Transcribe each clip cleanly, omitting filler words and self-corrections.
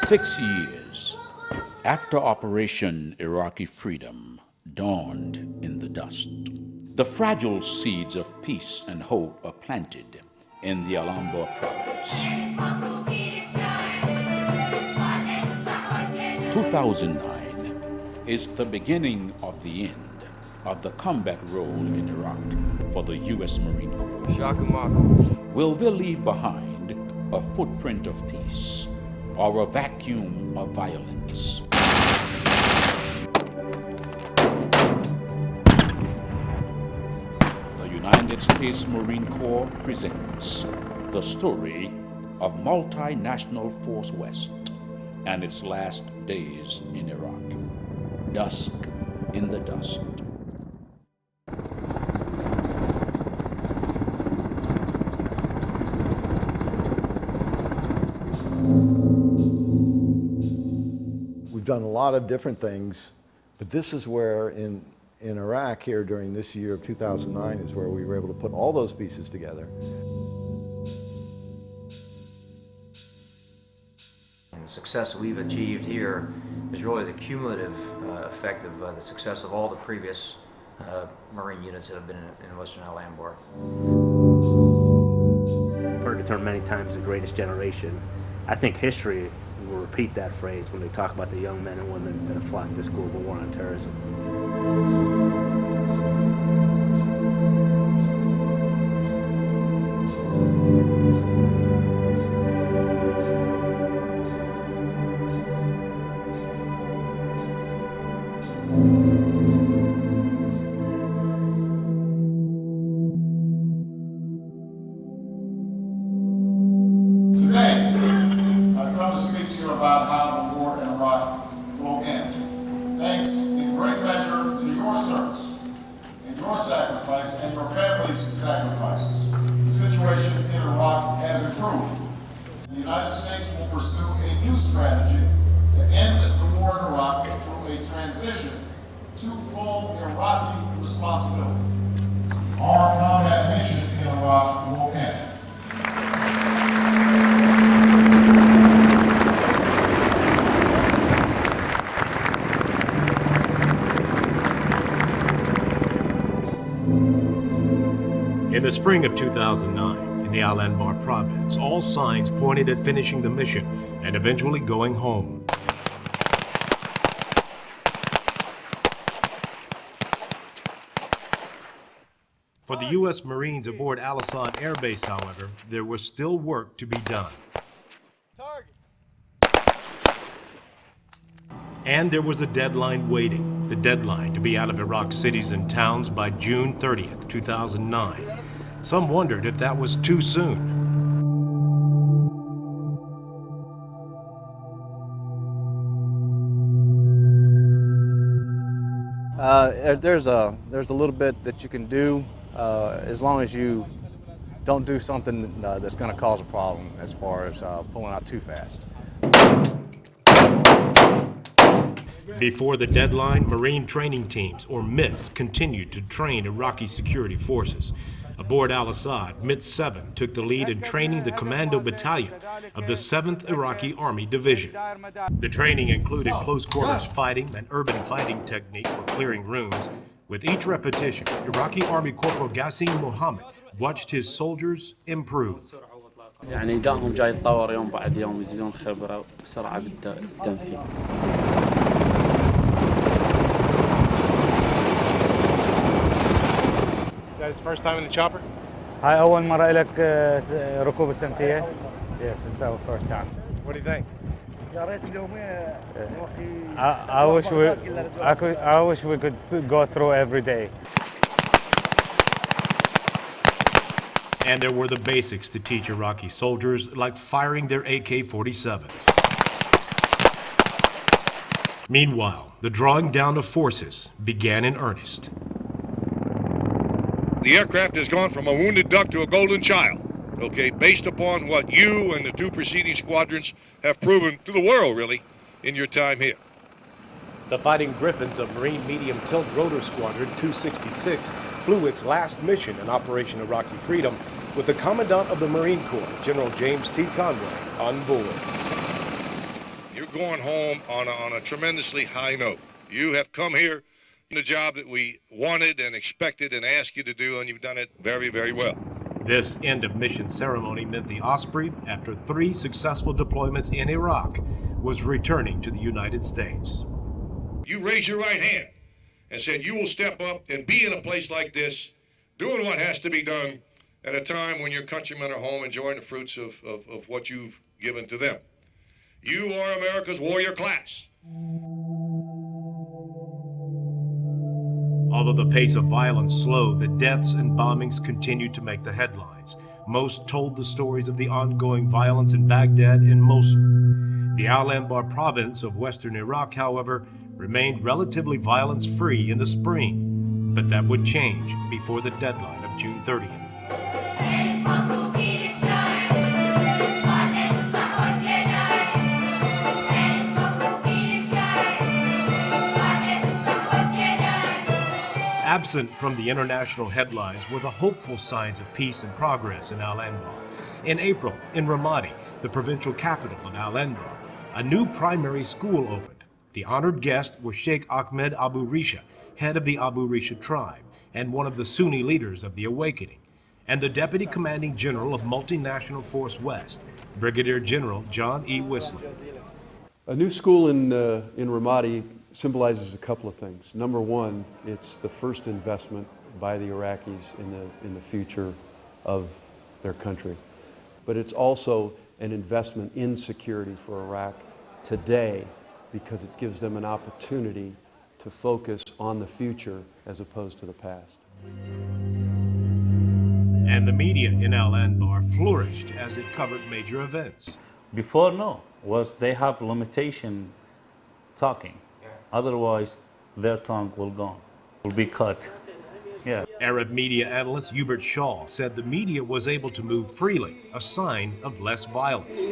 Six years after Operation Iraqi Freedom dawned in the dust, the fragile seeds of peace and hope are planted in the Anbar province. 2009 is the beginning of the end of the combat role in Iraq for the U.S. Marine Corps. Will they leave behind a footprint of peace or a vacuum of violence? The United States Marine Corps presents the story of Multinational Force West and its last days in Iraq. Dusk in the Dust. We've done a lot of different things, but this is where in Iraq here during this year of 2009 is where we were able to put all those pieces together. And the success we've achieved here is really the cumulative effect of the success of all the previous Marine units that have been in Western Anbar. I've heard the term many times, the greatest generation. I think history will repeat that phrase when they talk about the young men and women that have fought this global war on terrorism. Today, I've come to speak to you about how the war in Iraq will end. Thanks in great measure to your service, and your sacrifice, and your families' sacrifices. The situation in Iraq has improved. The United States will pursue a new strategy to end the war in Iraq through a transition to full Iraqi responsibility. Our combat mission in Iraq will end. In the spring of 2009, in the Anbar province, all signs pointed at finishing the mission and eventually going home. For the U.S. Marines aboard Al-Assad Air Base, however, there was still work to be done. And there was a deadline waiting, the deadline to be out of Iraq's cities and towns by June 30th, 2009. Some wondered if that was too soon. There's a little bit that you can do as long as you don't do something that's going to cause a problem as far as pulling out too fast. Before the deadline, Marine training teams, or MITs, continued to train Iraqi security forces. Aboard Al-Assad, MIT 7 took the lead in training the Commando Battalion of the 7th Iraqi Army Division. The training included close-quarters fighting and urban fighting technique for clearing rooms. With each repetition, Iraqi Army Corporal Ghassim Mohammed watched his soldiers improve. يعني أدائهم جاي يتطور يوم بعد يوم يزيدون خبرة وسرعة بالتنفيذ. Is that his first time in the chopper? هاي أول مرة لك ركوب السمكية. Yes, it's our first time. What do you think? I wish we could go through every day. And there were the basics to teach Iraqi soldiers, like firing their AK-47s. Meanwhile, the drawing down of forces began in earnest. The aircraft has gone from a wounded duck to a golden child, okay, based upon what you and the 2 preceding squadrons have proven to the world, really, in your time here. The Fighting Griffins of Marine Medium Tilt Rotor Squadron 266 flew its last mission in Operation Iraqi Freedom with the Commandant of the Marine Corps, General James T. Conway, on board. You're going home on a tremendously high note. You have come here in a job that we wanted and expected and asked you to do, and you've done it very, very well. This end of mission ceremony meant the Osprey, after 3 successful deployments in Iraq, was returning to the United States. You raised your right hand and said you will step up and be in a place like this, doing what has to be done at a time when your countrymen are home enjoying the fruits of what you've given to them. You are America's warrior class. Although the pace of violence slowed, the deaths and bombings continued to make the headlines. Most told the stories of the ongoing violence in Baghdad and Mosul. The Anbar province of western Iraq, however, remained relatively violence-free in the spring, but that would change before the deadline of June 30th. Absent from the international headlines were the hopeful signs of peace and progress in Anbar. In April, in Ramadi, the provincial capital of Anbar, a new primary school opened. The honored guest was Sheikh Ahmed Abu Risha, head of the Abu Risha tribe and one of the Sunni leaders of the awakening, and the Deputy Commanding General of Multinational Force West, Brigadier General John E. Whistler. A new school in Ramadi symbolizes a couple of things. Number one, it's the first investment by the Iraqis in the future of their country. But it's also an investment in security for Iraq today, because it gives them an opportunity to focus on the future as opposed to the past. And the media in Anbar flourished as it covered major events. Before, no, they have limitation talking. Otherwise, their tongue will be cut. Yeah. Arab media analyst Hubert Shaw said the media was able to move freely, a sign of less violence.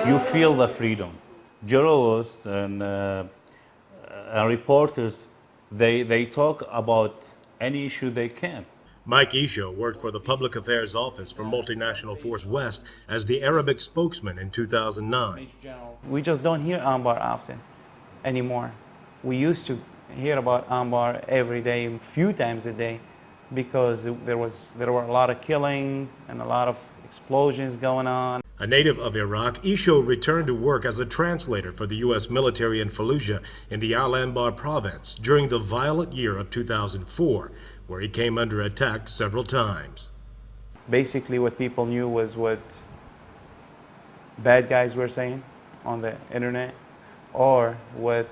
You feel the freedom. Journalists and reporters, they talk about any issue they can. Mike Isho worked for the Public Affairs Office for Multinational Force West as the Arabic spokesman in 2009. We just don't hear Anbar often anymore. We used to hear about Anbar every day, a few times a day, because there were a lot of killing and a lot of explosions going on. A native of Iraq, Isho returned to work as a translator for the U.S. military in Fallujah in the Anbar province during the violent year of 2004, where he came under attack several times. Basically, what people knew was what bad guys were saying on the internet, or what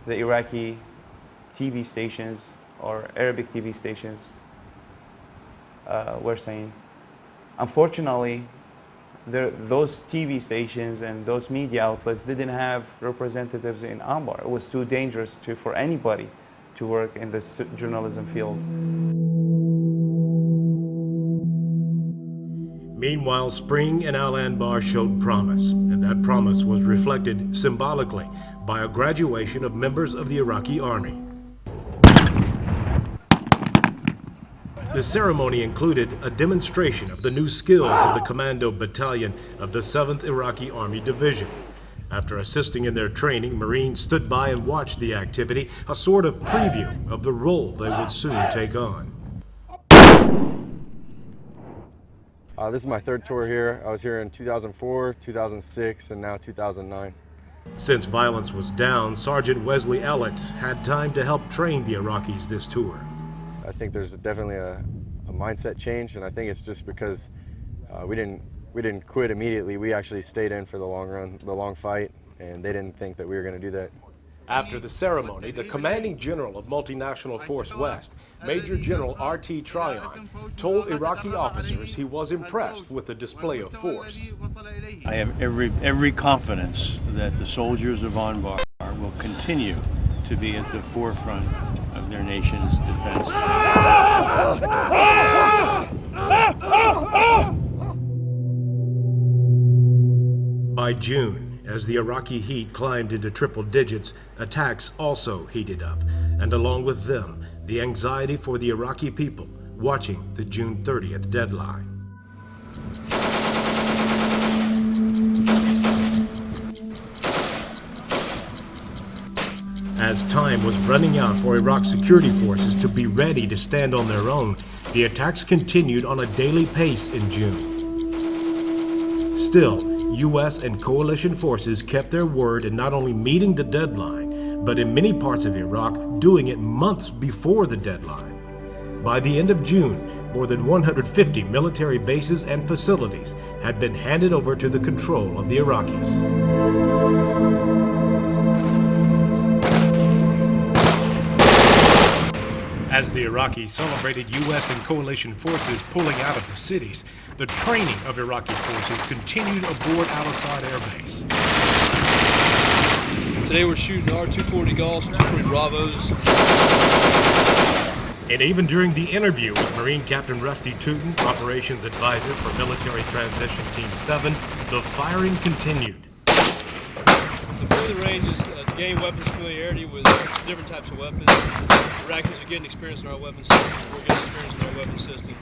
the Iraqi TV stations or Arabic TV stations were saying. Unfortunately, those TV stations and those media outlets didn't have representatives in Anbar. It was too dangerous for anybody to work in this journalism field. Meanwhile, spring in Anbar showed promise, and that promise was reflected symbolically by a graduation of members of the Iraqi army. The ceremony included a demonstration of the new skills of the Commando Battalion of the 7th Iraqi Army Division. After assisting in their training, Marines stood by and watched the activity, a sort of preview of the role they would soon take on. This is my third tour here. I was here in 2004, 2006, and now 2009. Since violence was down, Sergeant Wesley Ellett had time to help train the Iraqis this tour. I think there's definitely a mindset change, and I think it's just because we didn't quit immediately. We actually stayed in for the long run, the long fight, and they didn't think that we were going to do that. After the ceremony, the Commanding General of Multinational Force West, Major General R.T. Tryon, told Iraqi officers he was impressed with the display of force. I have every confidence that the soldiers of Anbar will continue to be at the forefront of their nation's defense. By June, As the Iraqi heat climbed into triple digits, attacks also heated up, and along with them, the anxiety for the Iraqi people watching the June 30th deadline. As time was running out for Iraq's security forces to be ready to stand on their own, the attacks continued on a daily pace in June. Still, U.S. and coalition forces kept their word in not only meeting the deadline, but in many parts of Iraq, doing it months before the deadline. By the end of June, more than 150 military bases and facilities had been handed over to the control of the Iraqis. As the Iraqis celebrated U.S. and coalition forces pulling out of the cities, the training of Iraqi forces continued aboard Al-Assad Air Base. Today we're shooting R-240 Golfs, 240 Bravos. And even during the interview with Marine Captain Rusty Tootin, Operations Advisor for Military Transition Team 7, the firing continued. The point of the range is to gain weapons familiarity with different types of weapons. Iraqis are getting experience in our weapon systems. We're getting experience in our weapon systems.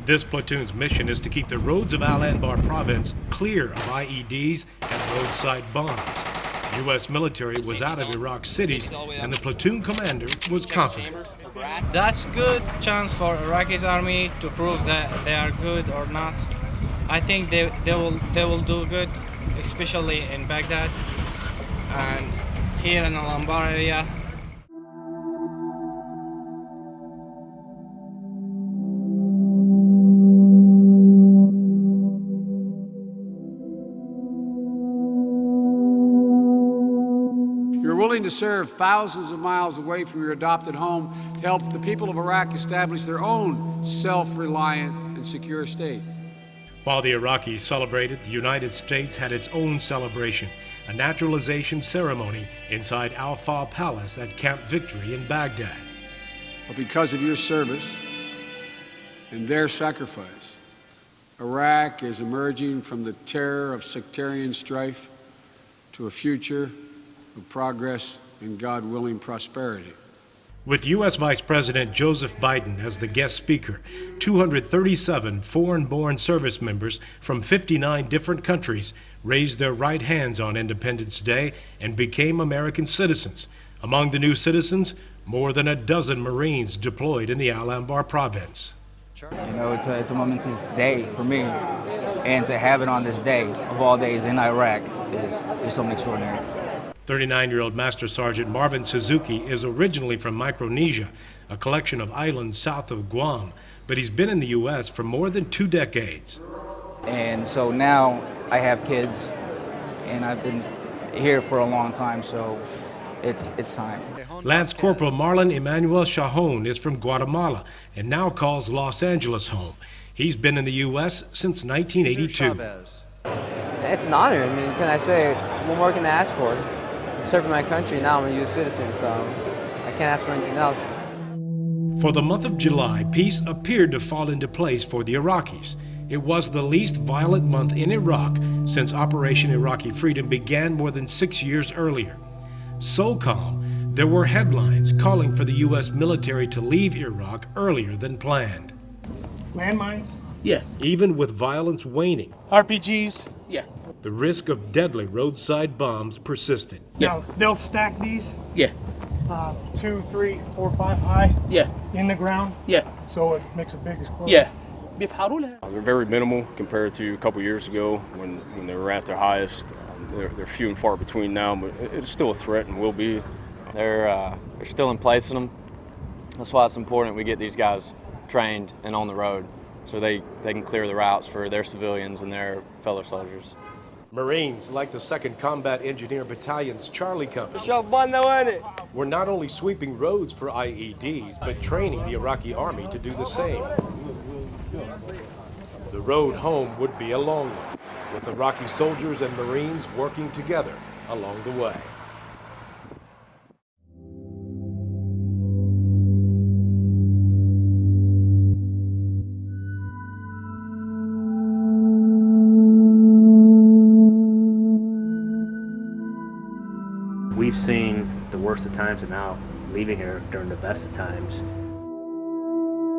This platoon's mission is to keep the roads of Anbar province clear of IEDs and roadside bombs. U.S. military was out of Iraq cities, and the platoon commander was confident. That's good chance for Iraqi's army to prove that they are good or not. I think they will do good, especially in Baghdad and here in the Anbar area. You're willing to serve thousands of miles away from your adopted home to help the people of Iraq establish their own self-reliant and secure state. While the Iraqis celebrated, the United States had its own celebration, a naturalization ceremony inside Al-Fawh Palace at Camp Victory in Baghdad. But because of your service and their sacrifice, Iraq is emerging from the terror of sectarian strife to a future of progress and, God willing, prosperity. With U.S. Vice President Joseph Biden as the guest speaker, 237 foreign-born service members from 59 different countries raised their right hands on Independence Day and became American citizens. Among the new citizens, more than a dozen Marines deployed in the Anbar province. You know, it's a momentous day for me, and to have it on this day of all days in Iraq is something extraordinary. 39-year-old Master Sergeant Marvin Suzuki is originally from Micronesia, a collection of islands south of Guam, but he's been in the U.S. for more than 2 decades. And so now I have kids, and I've been here for a long time, so it's time. Lance Corporal Marlon Emmanuel Shajon is from Guatemala and now calls Los Angeles home. He's been in the U.S. since 1982. It's an honor. I mean, can I say, what more can I ask for? I'm serving my country, now I'm a U.S. citizen, so I can't ask for anything else. For the month of July, peace appeared to fall into place for the Iraqis. It was the least violent month in Iraq since Operation Iraqi Freedom began more than 6 years earlier. So calm, there were headlines calling for the U.S. military to leave Iraq earlier than planned. Landmines? Yeah. Even with violence waning. RPGs? Yeah. The risk of deadly roadside bombs persisted. Now, they'll stack these? Yeah. 2, 3, 4, 5 high? Yeah. In the ground? Yeah. So it makes a big explosion? Yeah. They're very minimal compared to a couple years ago when they were at their highest. They're few and far between now, but it's still a threat and will be. They're still in place in them. That's why it's important we get these guys trained and on the road so they can clear the routes for their civilians and their fellow soldiers. Marines, like the 2nd Combat Engineer Battalion's Charlie Company, were not only sweeping roads for IEDs, but training the Iraqi army to do the same. The road home would be a long one, with Iraqi soldiers and Marines working together along the way. seen the worst of times and now leaving here during the best of times.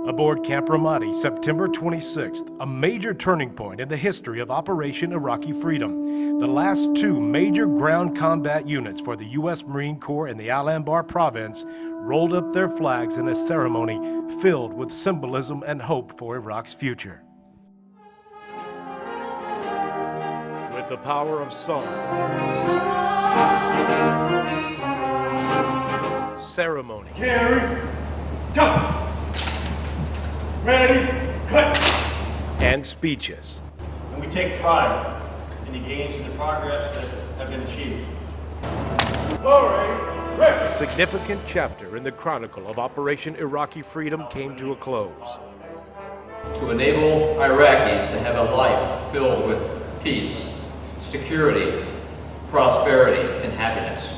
Aboard Camp Ramadi, September 26th, a major turning point in the history of Operation Iraqi Freedom. The last two major ground combat units for the U.S. Marine Corps in the Anbar province rolled up their flags in a ceremony filled with symbolism and hope for Iraq's future. With the power of song, ceremony, Carry, go! Ready, cut! and speeches. And we take pride in the gains and the progress that have been achieved. A significant chapter in the chronicle of Operation Iraqi Freedom came to a close. To enable Iraqis to have a life filled with peace, security, prosperity, and happiness.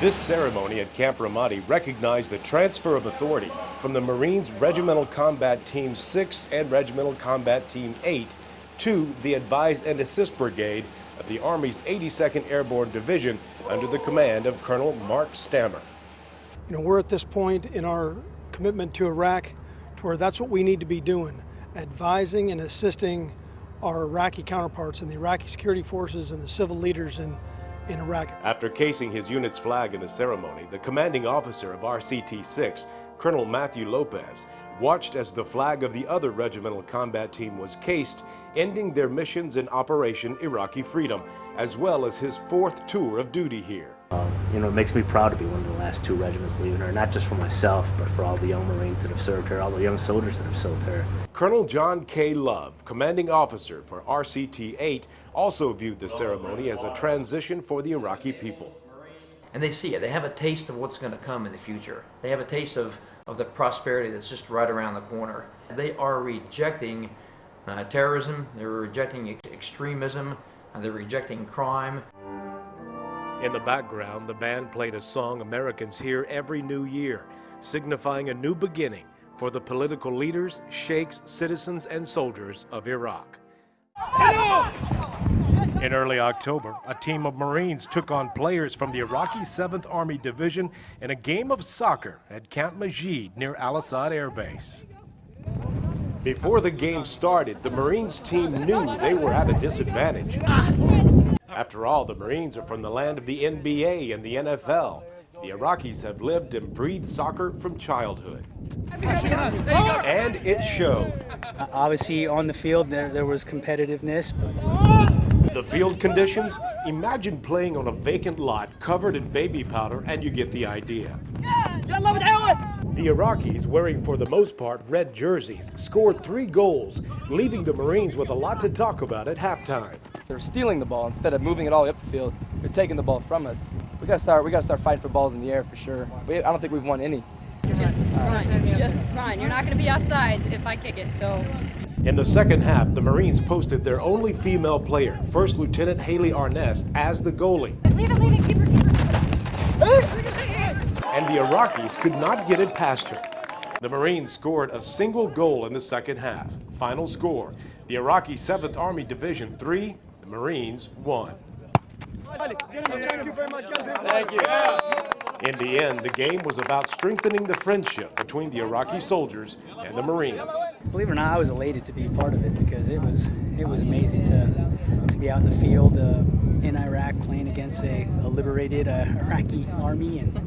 This ceremony at Camp Ramadi recognized the transfer of authority from the Marines Regimental Combat Team 6 and Regimental Combat Team 8 to the Advise and Assist Brigade of the Army's 82nd Airborne Division under the command of Colonel Mark Stammer. You know, we're at this point in our commitment to Iraq to where that's what we need to be doing, advising and assisting our Iraqi counterparts and the Iraqi security forces and the civil leaders in Iraq. After casing his unit's flag in the ceremony, the commanding officer of RCT-6, Colonel Matthew Lopez, watched as the flag of the other regimental combat team was cased, ending their missions in Operation Iraqi Freedom, as well as his 4th tour of duty here. You know, it makes me proud to be one of the last 2 regiments leaving her, not just for myself, but for all the young Marines that have served her, all the young soldiers that have served her. Colonel John K. Love, commanding officer for RCT-8, also viewed the ceremony as a transition for the Iraqi people. And they see it. They have a taste of what's going to come in the future. They have a taste of the prosperity that's just right around the corner. They are rejecting terrorism, they're rejecting extremism, they're rejecting crime. In the background, the band played a song Americans hear every new year, signifying a new beginning for the political leaders, sheikhs, citizens, and soldiers of Iraq. In early October, a team of Marines took on players from the Iraqi 7th Army Division in a game of soccer at Camp Majid near Al-Assad Air Base. Before the game started, the Marines team knew they were at a disadvantage. After all, the Marines are from the land of the NBA and the NFL. The Iraqis have lived and breathed soccer from childhood. And it showed. Obviously, on the field, there was competitiveness. The field conditions? Imagine playing on a vacant lot covered in baby powder and you get the idea. The Iraqis, wearing for the most part red jerseys, scored 3 goals, leaving the Marines with a lot to talk about at halftime. They're stealing the ball instead of moving it all the way up the field. They're taking the ball from us. We gotta start fighting for balls in the air for sure. I don't think we've won any. Just run. You're not going to be offsides if I kick it, so. In the second half, the Marines posted their only female player, First Lieutenant Haley Arnest, as the goalie. Leave it, keeper. And the Iraqis could not get it past her. The Marines scored a single goal in the second half. Final score, the Iraqi 7th Army Division 3, the Marines 1. Thank you very much. Thank you. In the end, the game was about strengthening the friendship between the Iraqi soldiers and the Marines. Believe it or not, I was elated to be part of it because it was amazing to be out in the field in Iraq playing against a liberated Iraqi army. And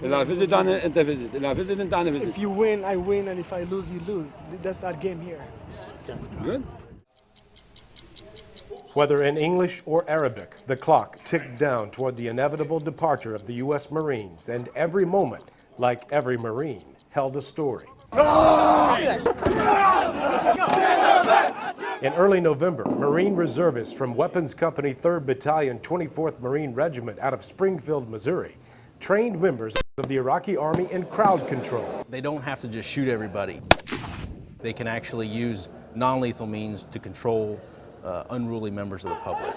If you win, I win, and if I lose, you lose. That's our game here. Good. Whether in English or Arabic, the clock ticked down toward the inevitable departure of the U.S. Marines, and every moment, like every Marine, held a story. In early November, Marine reservists from Weapons Company 3rd Battalion 24th Marine Regiment out of Springfield, Missouri, trained members of the Iraqi Army in crowd control. They don't have to just shoot everybody. They can actually use non-lethal means to control unruly members of the public.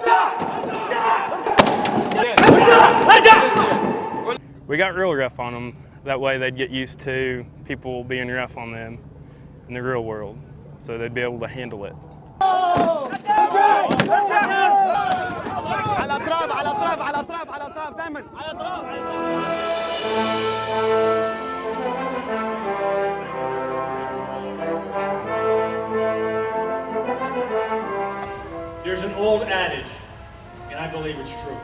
We got real rough on them. That way they'd get used to people being rough on them in the real world, so they'd be able to handle it. الاطراف على الاطراف على الاطراف على الاطراف دائما على الاطراف على There's an old adage, and I believe it's true.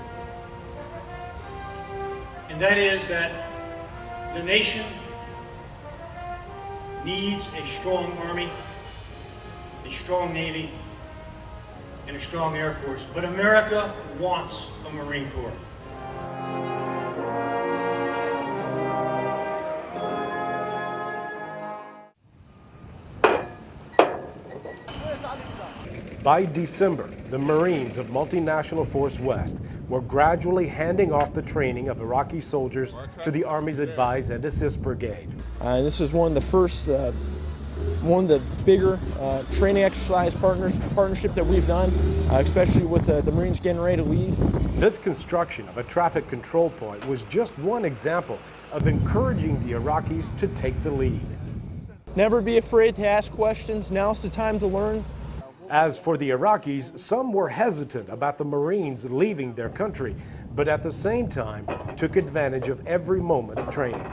And that is that the nation needs a strong army, a strong navy, and a strong Air Force. But America wants a Marine Corps. By December, the Marines of Multinational Force West were gradually handing off the training of Iraqi soldiers to the Army's Advise and Assist Brigade. This is one of the first, one of the bigger training exercise partnership that we've done, especially with the Marines getting ready to leave. This construction of a traffic control point was just one example of encouraging the Iraqis to take the lead. Never be afraid to ask questions. Now's the time to learn. As for the Iraqis, some were hesitant about the Marines leaving their country, but at the same time took advantage of every moment of training.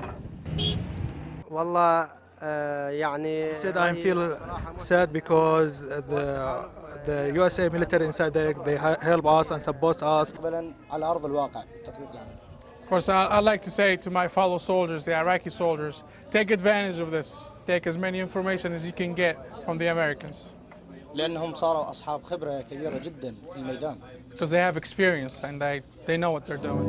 Said I feel sad because the USA military inside there, they help us and support us. Of course, I'd like to say to my fellow soldiers, the Iraqi soldiers, take advantage of this. Take as many information as you can get from the Americans. Because they have experience and they know what they're doing.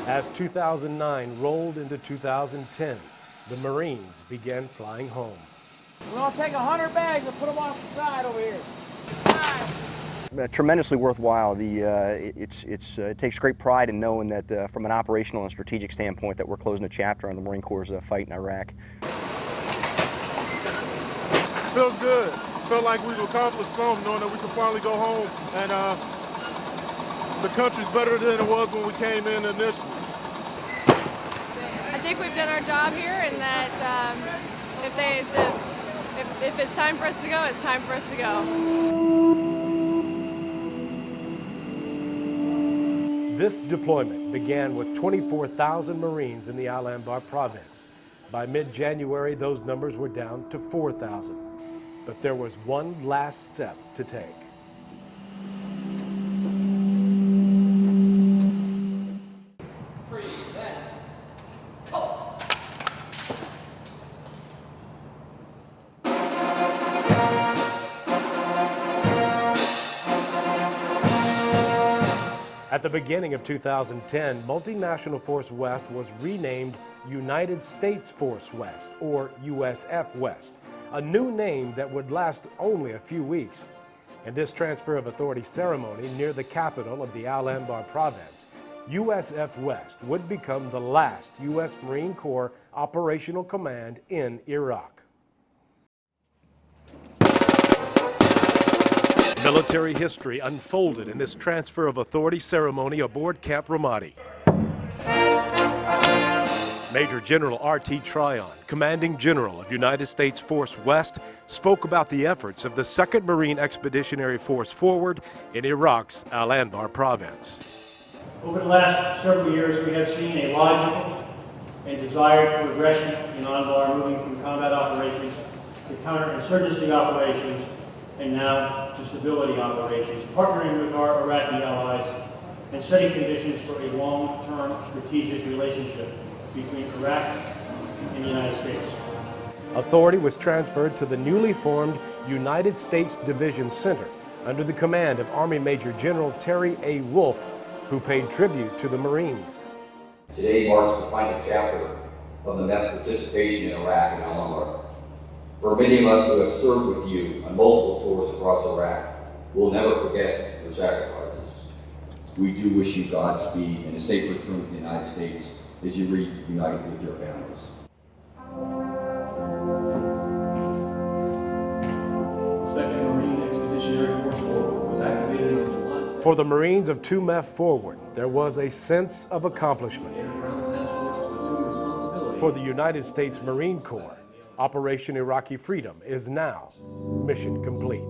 As 2009 rolled into 2010, the Marines began flying home. We're going to take 100 bags and put them off the side over here. Tremendously worthwhile. It takes great pride in knowing that from an operational and strategic standpoint that we're closing a chapter on the Marine Corps' fight in Iraq. Feels good. Felt like we've accomplished something, knowing that we can finally go home and the country's better than it was when we came in initially. I think we've done our job here, and that if it's time for us to go, it's time for us to go. This deployment began with 24,000 Marines in the Anbar province. By mid-January, those numbers were down to 4,000. But there was one last step to take. At the beginning of 2010, Multinational Force West was renamed United States Force West, or USF West, a new name that would last only a few weeks. In this transfer of authority ceremony near the capital of the Anbar province, USF West would become the last U.S. Marine Corps operational command in Iraq. Military history unfolded in this transfer of authority ceremony aboard Camp Ramadi. Major General R.T. Tryon, Commanding General of United States Force West, spoke about the efforts of the 2nd Marine Expeditionary Force Forward in Iraq's Anbar province. Over the last several years, we have seen a logical and desired progression in Anbar, moving from combat operations to counterinsurgency operations and now to stability operations, partnering with our Iraqi allies and setting conditions for a long-term strategic relationship between Iraq and the United States. Authority was transferred to the newly formed United States Division Center under the command of Army Major General Terry A. Wolfe, who paid tribute to the Marines. Today marks the final chapter of the MEF's participation in Iraq and Anbar. For many of us who have served with you on multiple tours across Iraq, we'll never forget your sacrifices. We do wish you Godspeed and a safe return to the United States as you reunite with your families. The 2nd Marine Expeditionary Force Forward was activated on July For the Marines of 2MEF forward, there was a sense of accomplishment. For the United States Marine Corps, Operation Iraqi Freedom is now mission complete.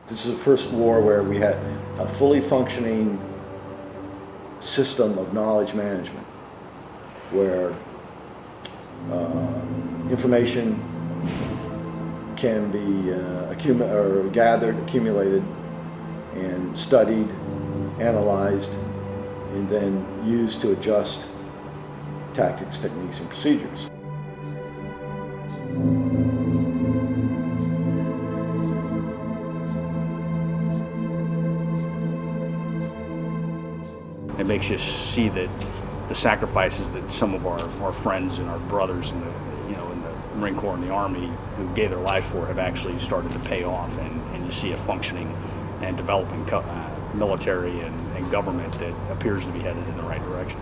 This is the first war where we had a fully functioning system of knowledge management, where information can be gathered, accumulated, and studied, analyzed, and then used to adjust tactics, techniques, and procedures. It makes you see that the sacrifices that some of our friends and our brothers in the Marine Corps and the Army who gave their lives for have actually started to pay off, and you see a functioning and developing military and government that appears to be headed in the right direction.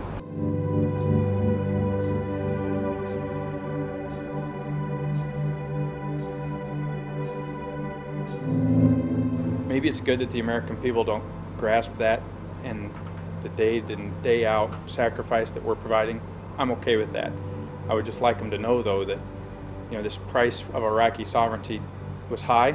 Maybe it's good that the American people don't grasp that and the day in and day out sacrifice that we're providing. I'm okay with that. I would just like them to know, though, that this price of Iraqi sovereignty was high,